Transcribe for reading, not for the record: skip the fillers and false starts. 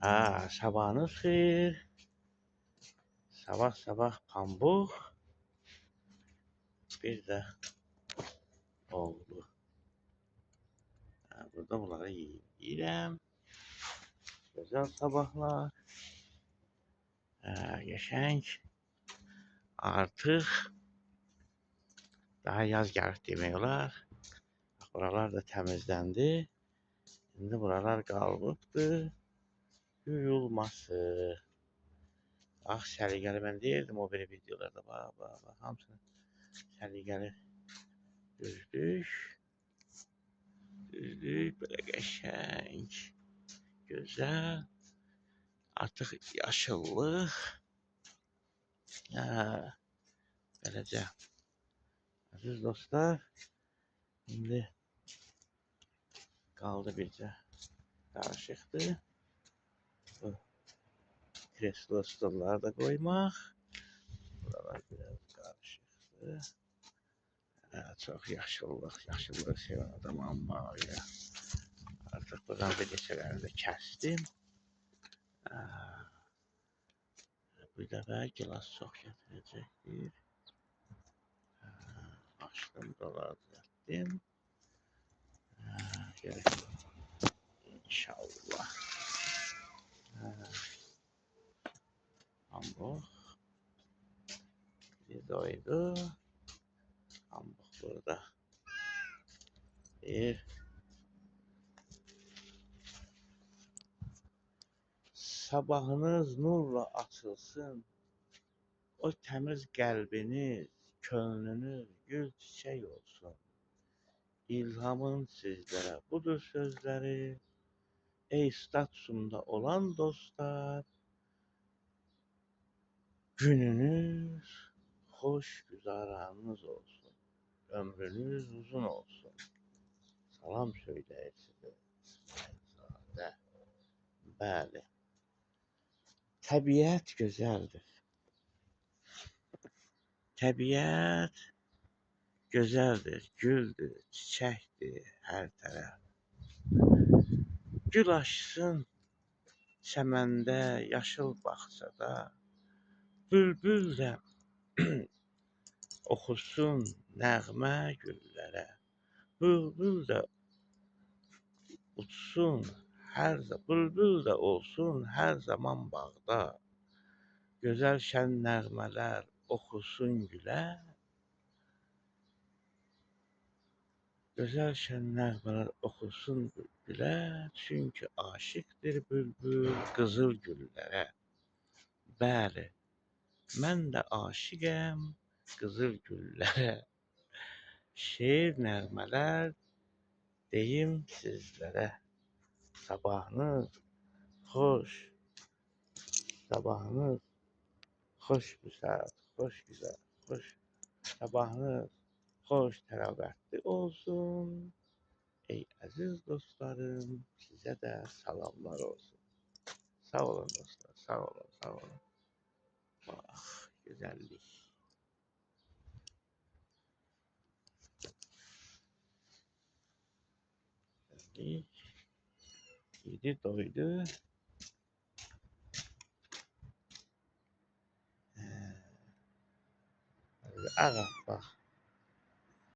Sabahınız xeyir. Sabah pambıq bir də oldu. Burada bunları yeyirəm. Gözəl sabahlar. Qəşəng. Artıq daha yaz gəlir demək olar. Buralar da təmizləndi. İndi buralar qalıbdır yuyulması. Səliqəli mən deyirdim o biri videolarda. Bax, hamısını səliqəli düzdük. Belə qəşəng, gözəl. Artıq yaşıllıq. Beləcə. Əziz dostlar, indi qaldı bircə qarışıqdır. Bu kreslo stolları da qoymaq. Buralar biraz qarışıqdır. Çox yaşıllıq sevən adamam var ya. Artıq buradan bir neçələrini də kəsdim. Bir dəfə gilas çox gətirəcəkdir. Açdım, buraları düzəltdim. İnşallah. Pambıq. Bir doydu. Pambıq burada. Sabahınız nurla açılsın. O təmiz qəlbiniz, könlünüz gül çiçək olsun. İlhamın sizlərə budur sözləri. Ey statusunda olan dostlar, gününüz xoş güzaranınız olsun. Ömrünüz uzun olsun. Salam söyləyir sizə. Bəli. Təbiət gözəldir. Təbiət gözəldir, güldür, çiçəkdir hər tərəf. Gül açsın çəməndə, yaşıl bağçada. Bülbül də oxusun nəğmə güllərə. Bülbül də uçsun, bülbül də olsun hər zaman bağda. Gözəl şən nəğmələr oxusun gülə. Gözəl şən nəğmələr oxusun gülə. Çünki aşiqdir bülbül qızıl güllərə. Bəli, mən də aşiqəm qızıl güllərə. Şeir nəğmələr deyim sizlərə. Sabahınız xoş. Sabahınız xoş güzel, xoş güzel, xoş. Sabahınız xoş təravətli olsun. Ey əziz dostlarım, sizə də salamlar olsun. Sağ olun dostlar, sağ olun, sağ olun. Bax, gözəllik. Yedi, doydu. Ağa, bax.